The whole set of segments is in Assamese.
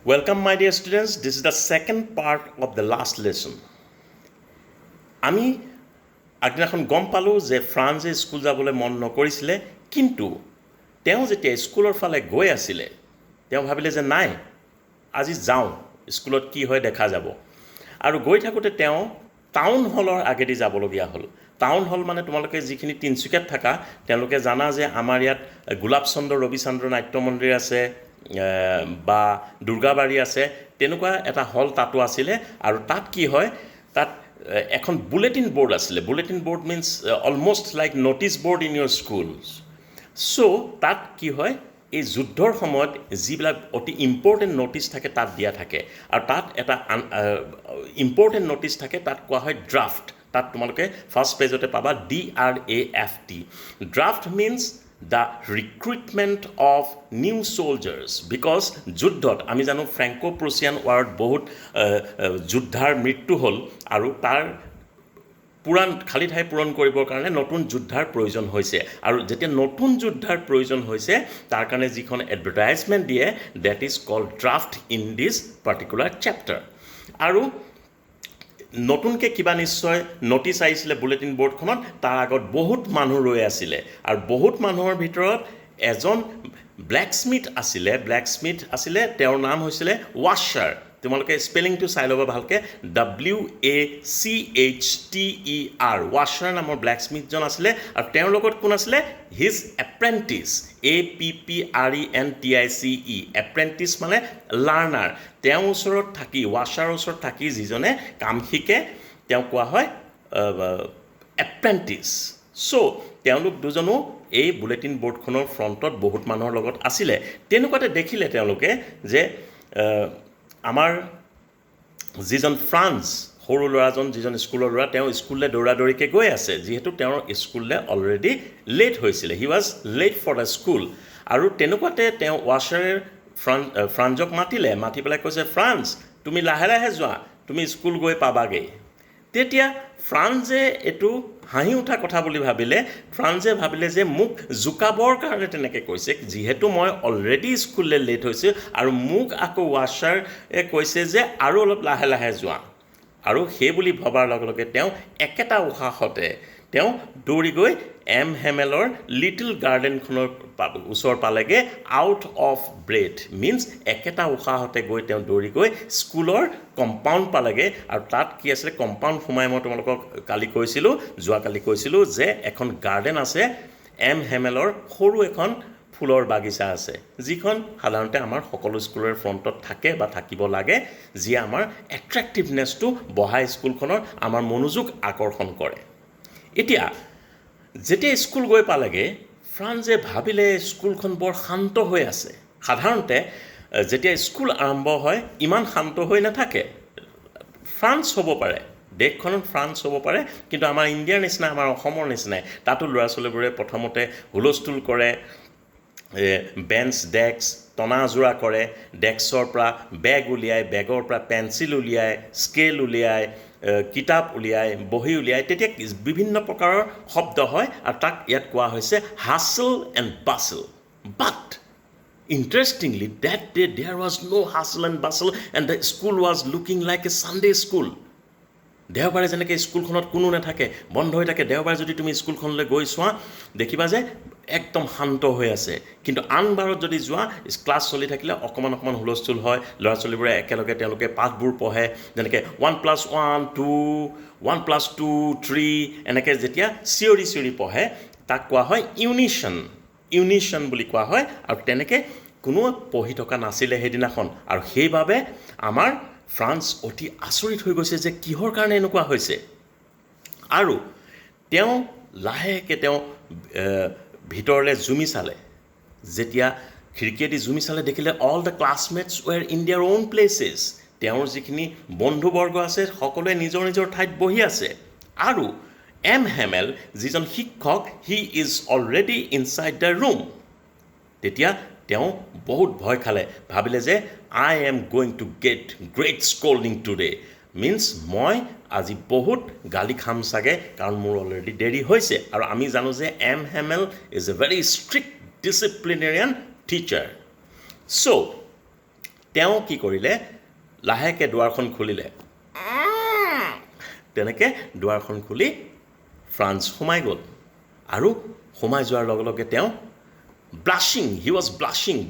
Welcome, my dear students. This is the second part of the last lesson. আমি আগদিনাখন গম পালোঁ যে ফ্ৰান্সে স্কুল যাবলৈ মন নকৰিছিলে, কিন্তু তেওঁ যেতিয়া স্কুলৰ ফালে গৈ আছিলে তেওঁ ভাবিলে যে নাই, আজি যাওঁ, স্কুলত কি হয় দেখা যাব। আৰু গৈ থাকোঁতে তেওঁ টাউন হলৰ আগেদি যাবলগীয়া হ'ল। টাউন হল মানে তোমালোকে যিখিনি তিনিচুকীয়াত থাকা তেওঁলোকে জানা যে আমাৰ ইয়াত গোলাপচন্দ্ৰ ৰবিচন্দ্ৰ নাট্য মন্দিৰ আছে বা দুৰ্গাবাৰী আছে, তেনেকুৱা এটা হল তাতো আছিলে। আৰু তাত কি হয়, তাত এখন বুলেটিন বৰ্ড আছিলে। Bulletin board means almost like notice board in your schools. So' তাত কি হয়, এই যুদ্ধৰ সময়ত যিবিলাক অতি ইম্পৰ্টেণ্ট ন'টিছ থাকে তাত দিয়া থাকে। আৰু তাত এটা ইম্পৰ্টেণ্ট ন'টিছ থাকে, তাত কোৱা হয় ড্ৰাফ্ট। তাত তোমালোকে ফাৰ্ষ্ট পেজতে পাবা DRAFT। Draft means the recruitment of new soldiers. Because যুদ্ধত আমি জানো ফ্ৰেংকো প্ৰুছিয়ান ৱাৰত বহুত যোদ্ধাৰ মৃত্যু হ'ল, আৰু তাৰ খালী ঠাই পূৰণ কৰিবৰ কাৰণে নতুন যোদ্ধাৰ প্ৰয়োজন হৈছে। আৰু যেতিয়া নতুন যোদ্ধাৰ প্ৰয়োজন হৈছে তাৰ কাৰণে যিখন এডভাৰটাইজমেণ্ট দিয়ে, that is called draft in this particular chapter. আৰু নতুনকৈ কিবা নিশ্চয় ন'টিছ আহিছিলে বুলেটিন বৰ্ডখনত, তাৰ আগত বহুত মানুহ ৰৈ আছিলে। আৰু বহুত মানুহৰ ভিতৰত এজন ব্লেকস্মিথ আছিলে, তেওঁৰ নাম হৈছিলে ৱাশ্বাৰ। তোমালোকে স্পেলিংটো চাই ল'বা ভালকৈ, WACHTER। ৱাশ্বাৰ নামৰ ব্লেকস্মিথজন আছিলে। আৰু তেওঁৰ লগত কোন আছিলে? His apprentice, APPRENTICE। এপ্ৰেণ্টিছ মানে লাৰ্ণাৰ। তেওঁৰ ওচৰত থাকি, ৱাশ্বাৰৰ ওচৰত থাকি যিজনে কাম শিকে তেওঁক কোৱা হয় এপ্ৰেণ্টিছ। চ' তেওঁলোক দুজনো এই বুলেটিন বৰ্ডখনৰ ফ্ৰণ্টত বহুত মানুহৰ লগত আছিলে। তেনেকুৱাতে দেখিলে তেওঁলোকে যে আমাৰ যিজন ফ্ৰান্স সৰু ল'ৰাজন, যিজন স্কুলৰ ল'ৰা, তেওঁ স্কুললৈ দৌৰা দৌৰিকৈ গৈ আছে, যিহেতু তেওঁৰ স্কুললৈ অলৰেডি লেট হৈছিলে। He was late for the school. আৰু তেনেকুৱাতে তেওঁ ৱাশ্বাৰে ফ্ৰান্সক মাতি পেলাই কৈছে, ফ্ৰান্স তুমি লাহে লাহে যোৱা, তুমি স্কুল গৈ পাবাগৈ। তেতিয়া ফ্ৰান্সে এইটো হাঁহি উঠা কথা বুলি ভাবিলে। ফ্ৰান্সে ভাবিলে যে মোক জোকাবৰ কাৰণে তেনেকৈ কৈছে, যিহেতু মই অলৰেডি স্কুললৈ লেট হৈছোঁ, আৰু মোক আকৌ ৱাশ্বাৰে কৈছে যে আৰু অলপ লাহে লাহে যোৱা। আৰু সেই বুলি ভবাৰ লগে লগে তেওঁ একেটা উশাহতে তেওঁ দৌৰি গৈ এম হেমেলৰ লিটিল গাৰ্ডেনখনৰ ওচৰ পালেগৈ। আউট অফ ব্ৰেথ মিনছ একেটা উশাহতে গৈ তেওঁ দৌৰি গৈ স্কুলৰ কম্পাউণ্ড পালেগৈ। আৰু তাত কি আছিলে, কম্পাউণ্ড সোমাই মই তোমালোকক যোৱাকালি কৈছিলোঁ যে এখন গাৰ্ডেন আছে, এম হেমেলৰ সৰু এখন ফুলৰ বাগিচা আছে, যিখন সাধাৰণতে আমাৰ সকলো স্কুলৰ ফ্ৰণ্টত থাকে বা থাকিব লাগে, যিয়ে আমাৰ এট্ৰেক্টিভনেছটো বঢ়াই স্কুলখনৰ আমাৰ মনোযোগ আকৰ্ষণ কৰে। এতিয়া যেতিয়া স্কুল গৈ পালেগৈ, ফ্ৰান্সে ভাবিলে স্কুলখন বৰ শান্ত হৈ আছে। সাধাৰণতে যেতিয়া স্কুল আৰম্ভ হয় ইমান শান্ত হৈ নাথাকে। ফ্ৰান্স হ'ব পাৰে, দেশখনত ফ্ৰান্স হ'ব পাৰে, কিন্তু আমাৰ ইণ্ডিয়াৰ নিচিনা, আমাৰ অসমৰ নিচিনাই তাতো ল'ৰা ছোৱালীবোৰে প্ৰথমতে হুলস্থুল কৰে, বেঞ্চ ডেস্ক টনা আজোৰা কৰে, ডেস্কৰ পৰা বেগ উলিয়াই, বেগৰ পৰা পেঞ্চিল উলিয়াই, স্কেল উলিয়াই, কিতাপ উলিয়াই, বহি উলিয়াই, তেতিয়া বিভিন্ন প্ৰকাৰৰ শব্দ হয়। আৰু তাক ইয়াত কোৱা হৈছে hustle and bustle. But interestingly, that day there was no hustle and bustle, and the school was looking like a Sunday school. দেওবাৰে যেনেকৈ স্কুলখনত কোনো নাথাকে, বন্ধ হৈ থাকে, দেওবাৰে যদি তুমি স্কুলখনলৈ গৈ চোৱা দেখিবা যে একদম শান্ত হৈ আছে। কিন্তু আন বাৰত যদি যোৱা, ক্লাছ চলি থাকিলে অকণমান হুলস্থুল হয়, ল'ৰা ছোৱালীবোৰে একেলগে তেওঁলোকে পাঠবোৰ পঢ়ে, যেনেকৈ 1+1 2, 1+2 3, এনেকৈ যেতিয়া চিঞৰি পঢ়ে তাক কোৱা হয় ইউনিশ্যন বুলি কোৱা হয়। আৰু তেনেকৈ কোনো পঢ়ি থকা নাছিলে সেইদিনাখন। আৰু সেইবাবে আমাৰ ফ্ৰান্স অতি আচৰিত হৈ গৈছে যে কিহৰ কাৰণে এনেকুৱা হৈছে। আৰু তেওঁ লাহেকৈ ভিতৰলৈ জুমি চালে। যেতিয়া খিৰিকীয়েদি জুমি চালে দেখিলে all the classmates were in their own places. তেওঁৰ যিখিনি বন্ধুবৰ্গ আছে সকলোৱে নিজৰ নিজৰ ঠাইত বহি আছে। আৰু এম হেমেল যিজন শিক্ষক, he is already inside the room. তেতিয়া তেওঁ বহুত ভয় খালে, ভাবিলে যে I am going to get great scolding today. Means মই আজি বহুত গালি খাম চাগে, কাৰণ মোৰ অলৰেডি দেৰি হৈছে। আৰু আমি জানো যে M Hamel is a very strict disciplinarian teacher. So' তেওঁ কি কৰিলে লাহেকৈ দুৱাৰখন খুলিলে তেনেকৈ দুৱাৰখন খুলি ফ্ৰান্স সোমাই গ'ল আৰু সোমাই যোৱাৰ লগে লগে তেওঁ ব্লাছিং হি ৱাজ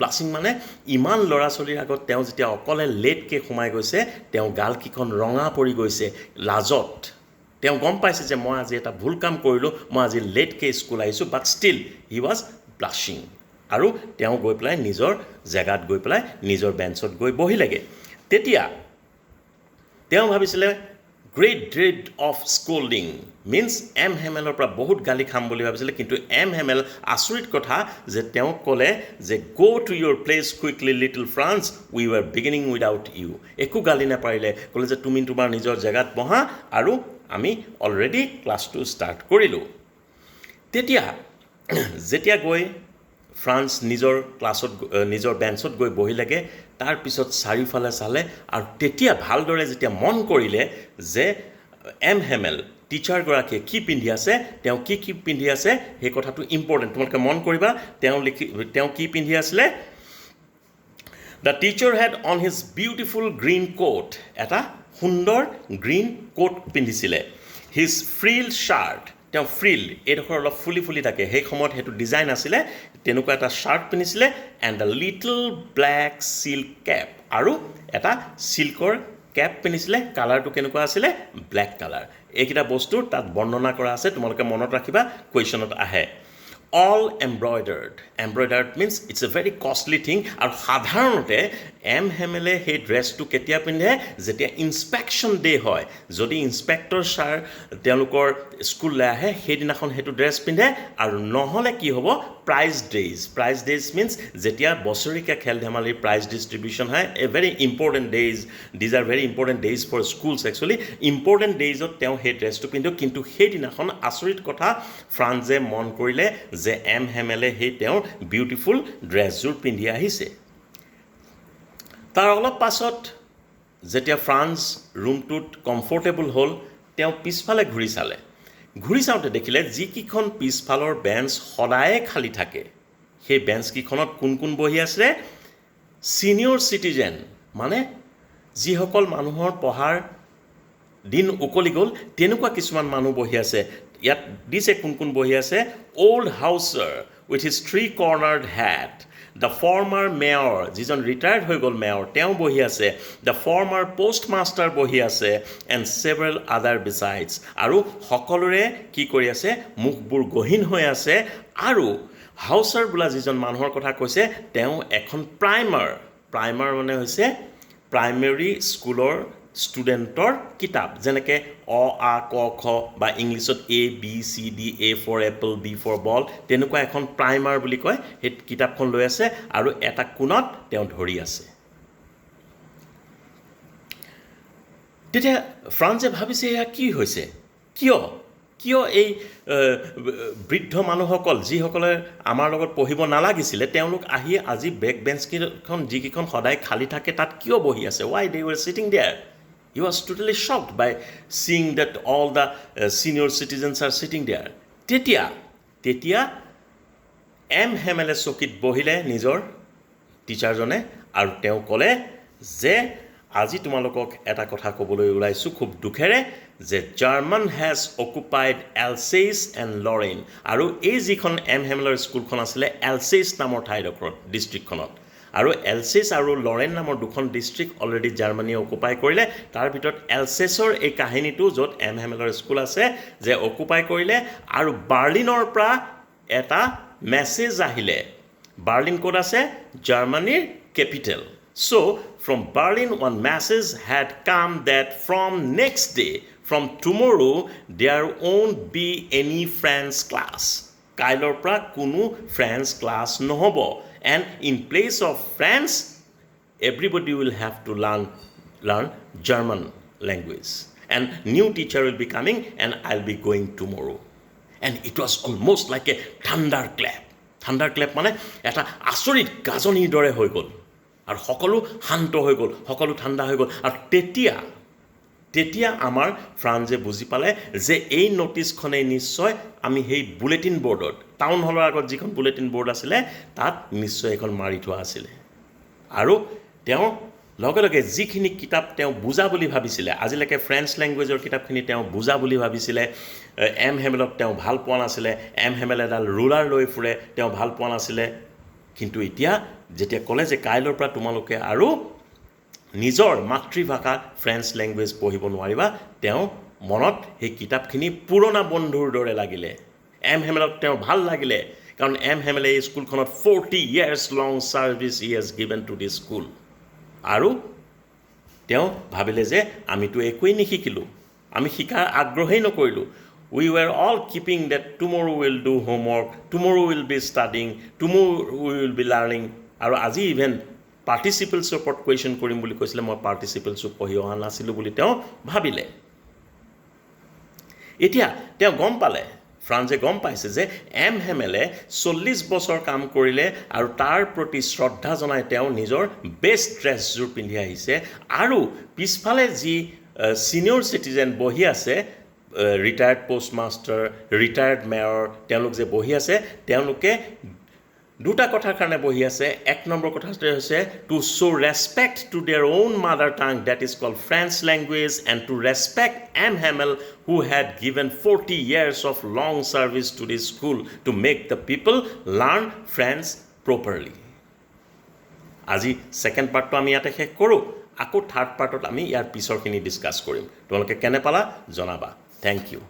ব্লাছিং মানে ইমান ল'ৰা ছোৱালীৰ আগত তেওঁ যেতিয়া অকলে লেটকৈ সোমাই গৈছে তেওঁ গালকেইখন ৰঙা পৰি গৈছে লাজত তেওঁ গম পাইছে যে মই আজি এটা ভুল কাম কৰিলোঁ মই আজি লেটকৈ স্কুল আহিছোঁ বাট ষ্টিল হি ৱাজ ব্লাছিং আৰু তেওঁ গৈ পেলাই নিজৰ জেগাত গৈ পেলাই নিজৰ বেঞ্চত গৈ বহিলেগৈ তেতিয়া তেওঁ ভাবিছিলে great dread of scolding means M হেমেলৰ পৰা বহুত গালি খাম বুলি ভাবিছিলে কিন্তু এম হেমেল আচৰিত কথা যে তেওঁক ক'লে যে go' to your place quickly little Franz we were beginning without you একো গালি নাপাৰিলে ক'লে যে তুমি তোমাৰ নিজৰ জেগাত বহা আৰু আমি অলৰেডি ক্লাছটো ষ্টাৰ্ট কৰিলোঁ তেতিয়া যেতিয়া গৈ ফ্ৰান্স নিজৰ ক্লাছত নিজৰ বেঞ্চত গৈ বহিলেগে তাৰপিছত চাৰিওফালে চালে আৰু তেতিয়া ভালদৰে যেতিয়া মন কৰিলে যে এম হেমেল টিচাৰগৰাকীয়ে কি পিন্ধি আছে তেওঁ কি পিন্ধি আছে সেই কথাটো ইম্পৰ্টেণ্ট তোমালোকে মন কৰিবা তেওঁ কি পিন্ধি আছিলে the teacher had on his beautiful green coat এটা সুন্দৰ গ্ৰীণ কোট পিন্ধিছিলে হিজ ফ্ৰিল শ্বাৰ্ট তেওঁ ফ্ৰিল এইডোখৰ অলপ ফুলি ফুলি থাকে সেই সময়ত সেইটো ডিজাইন আছিলে তেনেকুৱা এটা শ্বাৰ্ট পিন্ধিছিলে and the little black silk cap আৰু এটা চিল্কৰ কেপ পিন্ধিছিলে কালাৰটো কেনেকুৱা আছিলে ব্লেক কালাৰ এইকেইটা বস্তুৰ তাত বৰ্ণনা কৰা আছে তোমালোকে মনত ৰাখিবা কুৱেশ্যনত আহে all embroidered means it's a very costly thing আৰু সাধাৰণতে এম হেমেলে সেই ড্ৰেছটো কেতিয়া পিন্ধে যেতিয়া ইনস্পেকশ্যন ডে হয় যদি ইনস্পেক্টৰ ছাৰ তেওঁলোকৰ স্কুললৈ আহে সেইদিনাখন সেইটো ড্ৰেছ পিন্ধে আৰু নহ'লে কি হ'ব প্ৰাইজ ডেইজ মিনছ যেতিয়া বছৰেকীয়া খেল ধেমালিৰ প্ৰাইজ ডিষ্ট্ৰিবিউশ্যন হয় a very important days these are very important days for schools actually important ডেইজত তেওঁ সেই ড্ৰেছটো পিন্ধে কিন্তু সেইদিনাখন আচৰিত কথা ফ্ৰান্সে মন কৰিলে যে এম হেমেলে সেই তেওঁৰ বিউটিফুল ড্ৰেছযোৰ পিন্ধি আহিছে তাৰ অলপ পাছত যেতিয়া ফ্ৰান্স ৰুমটোত কমফৰ্টেবল হ'ল তেওঁ পিছফালে ঘূৰি চাওঁতে দেখিলে যিকেইখন পিছফালৰ বেঞ্চ সদায়ে খালী থাকে সেই বেঞ্চকেইখনত কোন বহি আছে ছিনিয়ৰ চিটিজেন মানে যিসকল মানুহৰ পঢ়াৰ দিন উকলি গ'ল তেনেকুৱা কিছুমান মানুহ বহি আছে ইয়াত দিছে কোন বহি আছে old Hauser with his 3-cornered hat the former mayor যিজন ৰিটায়াৰ্ড হৈ গ'ল মেয়ৰ তেওঁ বহি আছে দ্য ফৰ্মাৰ পোষ্টমাষ্টাৰ বহি আছে এণ্ড ছেভাৰেল আদাৰ বিচাইডছ আৰু সকলোৰে কি কৰি আছে মুখবোৰ গহীন হৈ আছে আৰু হাউচাৰ বোলা যিজন মানুহৰ কথা কৈছে তেওঁ এখন প্ৰাইমাৰ মানে হৈছে প্ৰাইমেৰী স্কুলৰ ষ্টুডেণ্টৰ কিতাপ যেনেকৈ অ আ ক খ বা ইংলিছত ABCD A for apple B for ball তেনেকুৱা এখন প্ৰাইমাৰ বুলি কয় সেই কিতাপখন লৈ আছে আৰু এটা কোণত তেওঁ ধৰি আছে তেতিয়া ফ্ৰান্সে ভাবিছে এয়া কি হৈছে কিয় এই বৃদ্ধ মানুহসকল যিসকলে আমাৰ লগত পঢ়িব নালাগিছিলে তেওঁলোক আহি আজি বেক বেঞ্চকেইখন যিকেইখন সদায় খালী থাকে তাত কিয় বহি আছে why they were sitting there he was totally shocked by seeing that all the senior citizens are sitting there তেতিয়া এম হেমেলে চকীত বহিলে নিজৰ টিচাৰজনে আৰু তেওঁ ক'লে যে আজি তোমালোকক এটা কথা ক'বলৈ ওলাইছোঁ খুব দুখেৰে যে German has occupied Alsace and Lorraine আৰু এই যিখন এম হেমেলৰ স্কুলখন আছিলে এলছেইছ নামৰ ঠাইডোখৰত ডিষ্ট্ৰিক্টখনত আৰু এলছেইছ আৰু লৰেইন নামৰ দুখন ডিষ্ট্ৰিক্ট অলৰেডি জাৰ্মানীয়ে অকুপাই কৰিলে তাৰ ভিতৰত এলছেইছৰ এই কাহিনীটো য'ত এম হেমেলৰ স্কুল আছে যে অকুপাই কৰিলে আৰু বাৰ্লিনৰ পৰা এটা মেছেজ আহিলে বাৰ্লিন ক'ত আছে জাৰ্মানীৰ capital So, from Berlin, one message had come that from next day, from tomorrow, there won't be any French class. Kailor pra kunu French class nohobo. And in place of French, everybody will have to learn German language. And new teacher will be coming and I'll be going tomorrow. And it was almost like a thunderclap. Thunderclap মানে এটা আচৰিত গাজনিৰ দৰে হৈ গ'ল আৰু সকলো শান্ত হৈ গ'ল সকলো ঠাণ্ডা হৈ গ'ল আৰু তেতিয়া আমাৰ ফ্ৰান্সে বুজি পালে যে এই নটিছখনেই নিশ্চয় আমি সেই বুলেটিন বৰ্ডত টাউন হলৰ আগত যিখন বুলেটিন বৰ্ড আছিলে তাত নিশ্চয় এখন মাৰি থোৱা আছিলে আৰু তেওঁ লগে লগে যিখিনি কিতাপ তেওঁ বুজা বুলি ভাবিছিলে, আজিলৈকে ফ্ৰেঞ্চ লেংগুৱেজৰ কিতাপখিনি তেওঁ বুজা বুলি ভাবিছিলে, এম হেমেলক তেওঁ ভাল পোৱা নাছিলে, এম হেমেল এডাল ৰুলাৰ লৈ ফুৰে, তেওঁ ভাল পোৱা নাছিলে। কিন্তু এতিয়া যেতিয়া ক'লে যে কাইলৈৰ পৰা তোমালোকে আৰু নিজৰ মাতৃভাষা ফ্ৰেঞ্চ লেংগুৱেজ পঢ়িব নোৱাৰিবা, তেওঁ মনত সেই কিতাপখিনি পুৰণা বন্ধুৰ দৰে লাগিলে। এম হেমেলক তেওঁ ভাল লাগিলে, কাৰণ এম হেমেলে এই স্কুলখনত 40 years long service he has given to this school। আৰু তেওঁ ভাবিলে যে আমিতো একোৱেই নিশিকিলোঁ, আমি শিকাৰ আগ্ৰহেই নকৰিলোঁ। We were all keeping that tomorrow we'll do homework, tomorrow we'll be studying, tomorrow we will be learning। আৰু আজি ইভেন পাৰ্টিচিপেলছৰ ওপৰত কুৱেশ্যন কৰিম বুলি কৈছিলে, মই পাৰ্টিচিপেলছো পঢ়ি অহা নাছিলোঁ বুলি তেওঁ ভাবিলে। এতিয়া তেওঁ গম পালে, ফ্ৰান্সে গম পাইছে যে এম হেমেলে 40 বছৰ কাম কৰিলে আৰু তাৰ প্ৰতি শ্ৰদ্ধা জনাই তেওঁ নিজৰ বেষ্ট ড্ৰেছযোৰ পিন্ধি আহিছে। আৰু পিছফালে যি ছিনিয়ৰ চিটিজেন বহি আছে, ৰিটায়াৰ্ড পোষ্টমাষ্টাৰ, ৰিটায়াৰ্ড মেয়ৰ, তেওঁলোক যে বহি আছে, তেওঁলোকে দুটা কথাৰ কাৰণে বহি আছে। এক নম্বৰ কথাটো হৈছে to show' respect to their own mother tongue, that is called French language, and to respect M Hamel who had given 40 years of long service to this school to make the people learn French properly। আজি ছেকেণ্ড পাৰ্টটো আমি ইয়াতে শেষ কৰোঁ, আকৌ থাৰ্ড পাৰ্টত আমি ইয়াৰ পিছৰখিনি ডিছকাছ কৰিম। তোমালোকে কেনে পালা জনাবা। Thank U.